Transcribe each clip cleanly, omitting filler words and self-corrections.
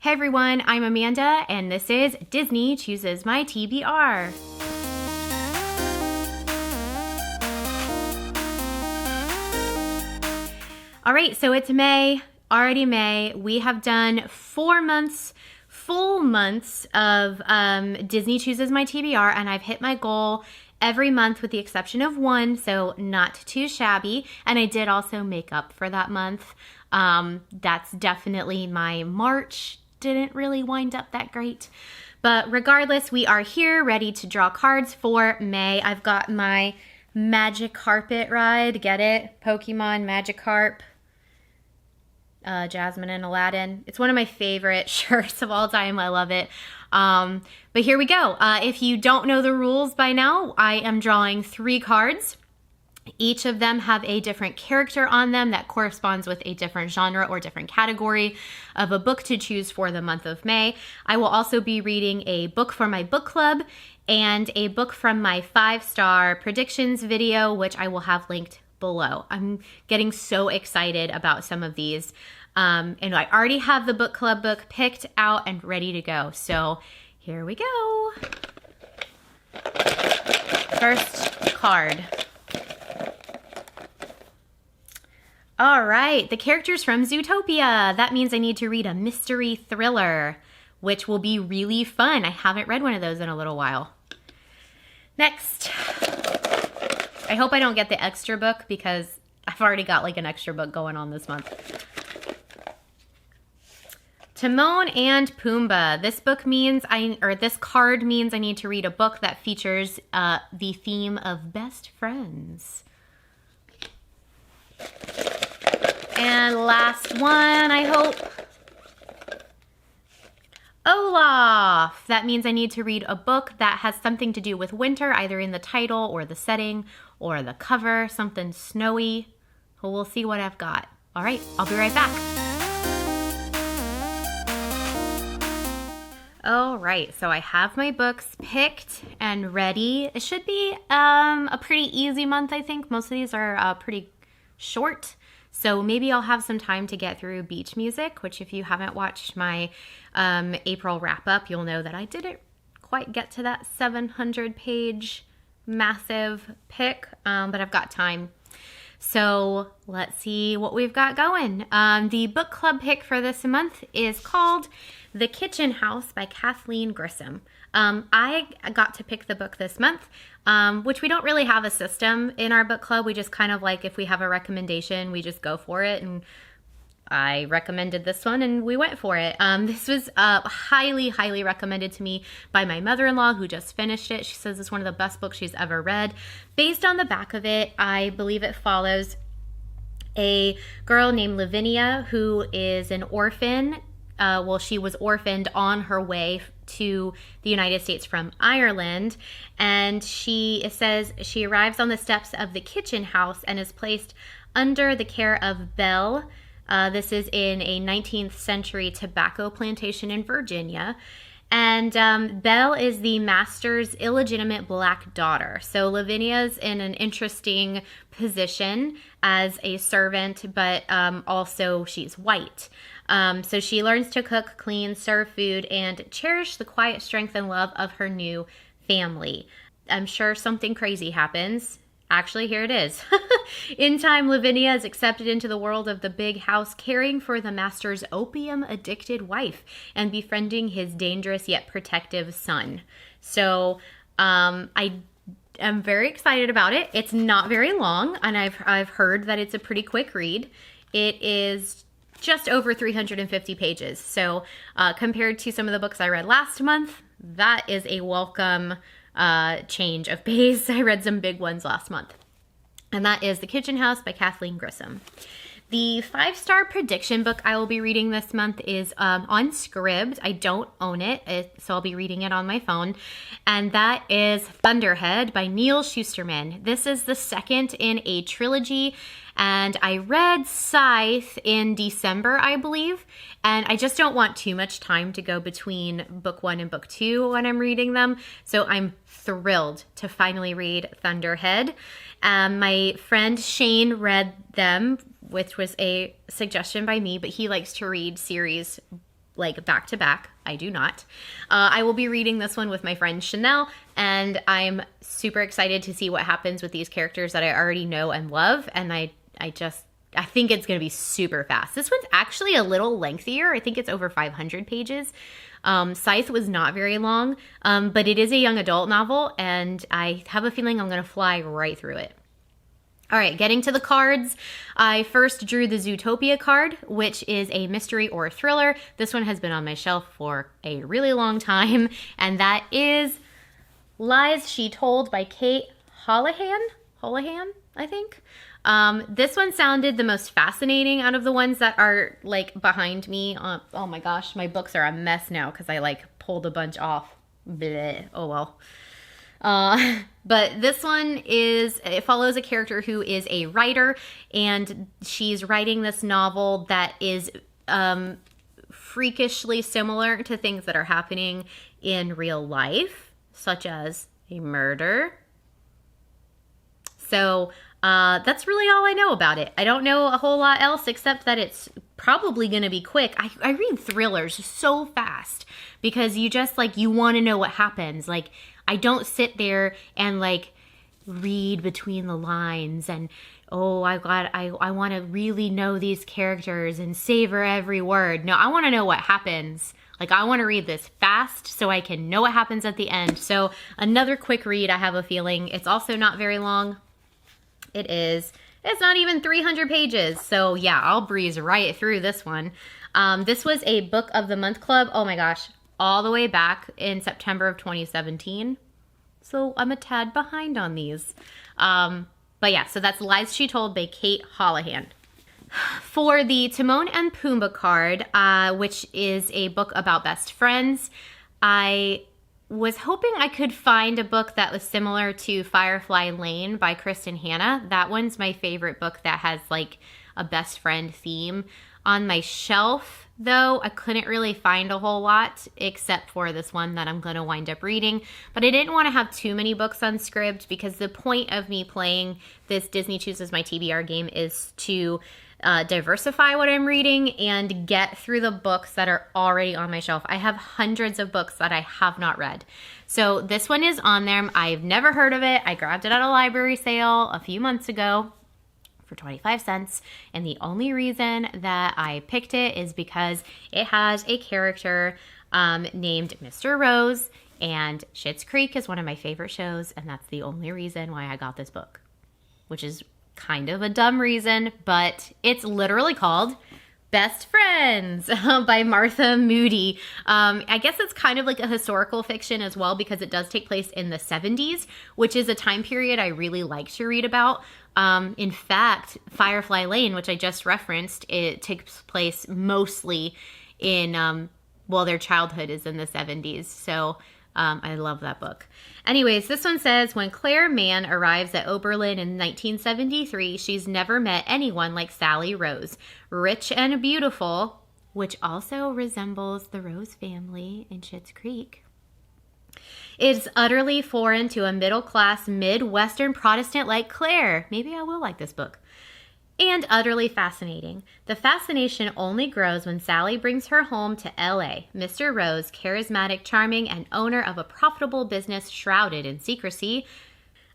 Hey everyone, I'm Amanda, and this is Disney Chooses My TBR. All right, so it's May, already May. We have done 4 months, full months of Disney Chooses My TBR, and I've hit my goal every month with the exception of one, so not too shabby. And I did also make up for that month. That's definitely my March. Didn't really wind up that great. But regardless, we are here ready to draw cards for May. I've got my Magic Carpet ride. Get it? Pokemon Magikarp. Jasmine and Aladdin. It's one of my favorite shirts of all time. I love it. But here we go. If you don't know the rules by now, I am drawing 3 cards. Each of them have a different character on them that corresponds with a different genre or different category of a book to choose for the month of May. I will also be reading a book for my book club and a book from my 5-star predictions video, which I will have linked below. I'm getting so excited about some of these. And I already have the book club book picked out and ready to go. So here we go. First card. All right, the character's from Zootopia. That means I need to read a mystery thriller, which will be really fun. I haven't read one of those in a little while. Next. I hope I don't get the extra book because I've already got like an extra book going on this month. Timon and Pumbaa. This book means this card means I need to read a book that features the theme of best friends. And last one, I hope. Olaf. That means I need to read a book that has something to do with winter, either in the title or the setting or the cover, something snowy. Well, we'll see what I've got. All right, I'll be right back. All right, so I have my books picked and ready. It should be a pretty easy month, I think. Most of these are pretty short. So maybe I'll have some time to get through Beach Music, which if you haven't watched my April wrap-up, you'll know that I didn't quite get to that 700-page massive pick, but I've got time. So let's see what we've got going. The book club pick for this month is called The Kitchen House by Kathleen Grissom. I got to pick the book this month, which we don't really have a system in our book club. We just kind of like, if we have a recommendation, we just go for it. And I recommended this one and we went for it. This was highly, highly recommended to me by my mother-in-law who just finished it. She says it's one of the best books she's ever read. Based on the back of it, I believe it follows a girl named Lavinia who is an orphan. She was orphaned on her way to the United States from Ireland, and it says she arrives on the steps of the kitchen house and is placed under the care of Belle. This is in a 19th century tobacco plantation in Virginia. And Belle is the master's illegitimate black daughter. So Lavinia's in an interesting position as a servant, but also she's white. So she learns to cook, clean, serve food, and cherish the quiet strength and love of her new family. I'm sure something crazy happens. Actually, here it is. In time, Lavinia is accepted into the world of the big house, caring for the master's opium-addicted wife and befriending his dangerous yet protective son. So I am very excited about it. It's not very long, and I've heard that it's a pretty quick read. It is just over 350 pages. So compared to some of the books I read last month, that is a welcome change of pace. I read some big ones last month. And that is The Kitchen House by Kathleen Grissom. The 5-star prediction book I will be reading this month is on Scribd. I don't own it, so I'll be reading it on my phone. And that is Thunderhead by Neil Shusterman. This is the second in a trilogy. And I read Scythe in December, I believe. And I just don't want too much time to go between book 1 and book 2 when I'm reading them. So I'm thrilled to finally read Thunderhead. My friend Shane read them, which was a suggestion by me, but he likes to read series like back to back. I do not. I will be reading this one with my friend Chanel, and I'm super excited to see what happens with these characters that I already know and love. And I think it's going to be super fast. This one's actually a little lengthier. I think it's over 500 pages. Scythe was not very long, but it is a young adult novel, and I have a feeling I'm going to fly right through it. All right, getting to the cards, I first drew the Zootopia card, which is a mystery or thriller. This one has been on my shelf for a really long time, and that is Lies She Told by Kate Houlihan, I think. This one sounded the most fascinating out of the ones that are like behind me. Oh my gosh, my books are a mess now because I like pulled a bunch off. Bleh. Oh well. But this one it follows a character who is a writer, and she's writing this novel that is freakishly similar to things that are happening in real life, such as a murder. So that's really all I know about it. I don't know a whole lot else except that it's probably going to be quick. I read thrillers so fast because you just you want to know what happens. Like, I don't sit there and read between the lines and, oh, I want to really know these characters and savor every word. No, I want to know what happens. I want to read this fast so I can know what happens at the end. So another quick read, I have a feeling. It's also not very long. It's not even 300 pages. So yeah, I'll breeze right through this one. This was a Book of the Month Club. Oh my gosh, all the way back in September of 2017. So I'm a tad behind on these. But yeah, so that's Lies She Told by Kate Houlihan. For the Timon and Pumbaa card, which is a book about best friends, I was hoping I could find a book that was similar to Firefly Lane by Kristen Hanna. That one's my favorite book that has a best friend theme. On my shelf, though, I couldn't really find a whole lot except for this one that I'm going to wind up reading. But I didn't want to have too many books on Scribd because the point of me playing this Disney Chooses My TBR game is to diversify what I'm reading and get through the books that are already on my shelf. I have hundreds of books that I have not read. So this one is on there. I've never heard of it. I grabbed it at a library sale a few months ago for 25 cents. And the only reason that I picked it is because it has a character named Mr. Rose, and Schitt's Creek is one of my favorite shows, and that's the only reason why I got this book, which is kind of a dumb reason, but it's literally called Best Friends by Martha Moody. I guess it's kind of like a historical fiction as well because it does take place in the 70s, which is a time period I really like to read about. In fact, Firefly Lane, which I just referenced, it takes place mostly in, their childhood is in the 70s. So I love that book. Anyways, this one says, when Claire Mann arrives at Oberlin in 1973, she's never met anyone like Sally Rose, rich and beautiful, which also resembles the Rose family in Schitt's Creek. It's utterly foreign to a middle-class, Midwestern Protestant like Claire. Maybe I will like this book. And utterly fascinating. The fascination only grows when Sally brings her home to L.A. Mr. Rose, charismatic, charming, and owner of a profitable business shrouded in secrecy,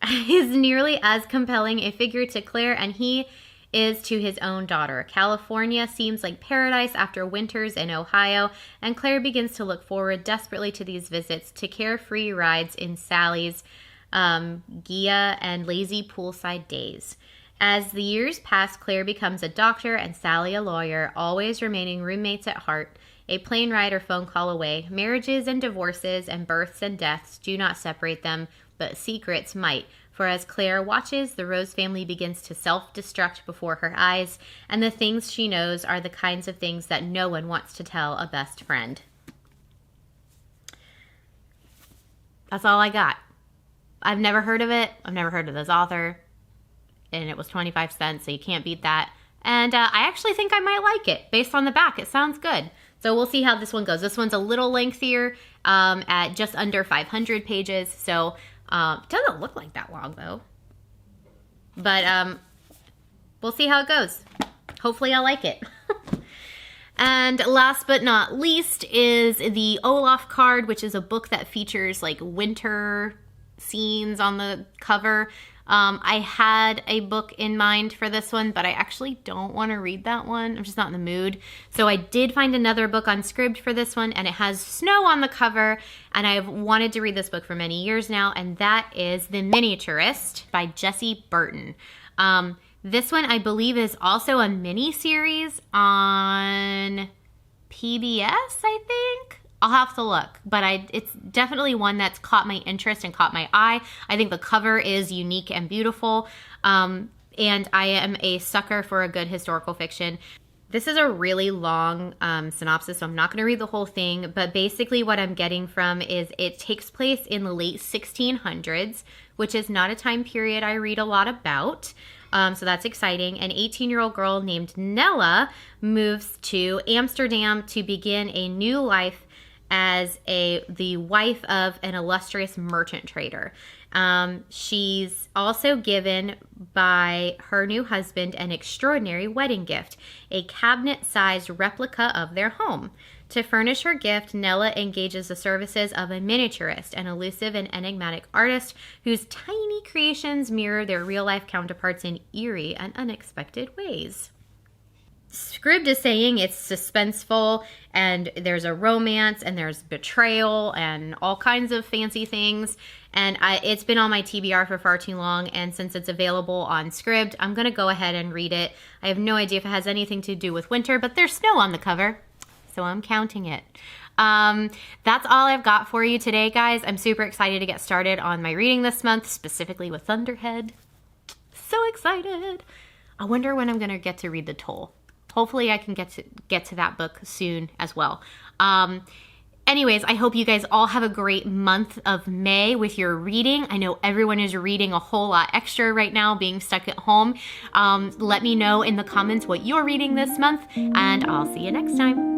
is nearly as compelling a figure to Claire and he is to his own daughter. California seems like paradise after winters in Ohio, and Claire begins to look forward desperately to these visits, to carefree rides in Sally's Gia and lazy poolside days. As the years pass, Claire becomes a doctor and Sally a lawyer, always remaining roommates at heart, a plane ride or phone call away. Marriages and divorces and births and deaths do not separate them, but secrets might. For as Claire watches, the Rose family begins to self-destruct before her eyes, and the things she knows are the kinds of things that no one wants to tell a best friend. That's all I got. I've never heard of it. I've never heard of this author. And it was 25 cents, so you can't beat that. And I actually think I might like it. Based on the back, it sounds good. So we'll see how this one goes. This one's a little lengthier at just under 500 pages. So it doesn't look like that long, though. But we'll see how it goes. Hopefully I'll like it. And last but not least is the Olaf card, which is a book that features like winter scenes on the cover. I had a book in mind for this one, but I actually don't want to read that one. I'm just not in the mood. So I did find another book on Scribd for this one, and it has snow on the cover, and I've wanted to read this book for many years now, and that is The Miniaturist by Jessie Burton. This one, I believe, is also a mini-series on PBS, I think. I'll have to look, but it's definitely one that's caught my interest and caught my eye. I think the cover is unique and beautiful, and I am a sucker for a good historical fiction. This is a really long synopsis, so I'm not going to read the whole thing, but basically what I'm getting from is it takes place in the late 1600s, which is not a time period I read a lot about. So that's exciting. An 18-year-old girl named Nella moves to Amsterdam to begin a new life as the wife of an illustrious merchant trader. She's also given by her new husband an extraordinary wedding gift, a cabinet-sized replica of their home. To furnish her gift, Nella engages the services of a miniaturist, an elusive and enigmatic artist whose tiny creations mirror their real-life counterparts in eerie and unexpected ways. Scribd is saying it's suspenseful, and there's a romance, and there's betrayal, and all kinds of fancy things. And it's been on my TBR for far too long, and since it's available on Scribd, I'm going to go ahead and read it. I have no idea if it has anything to do with winter, but there's snow on the cover, so I'm counting it. That's all I've got for you today, guys. I'm super excited to get started on my reading this month, specifically with Thunderhead. So excited. I wonder when I'm going to get to read The Toll. Hopefully I can get to that book soon as well. Anyways, I hope you guys all have a great month of May with your reading. I know everyone is reading a whole lot extra right now, being stuck at home. Let me know in the comments what you're reading this month, and I'll see you next time.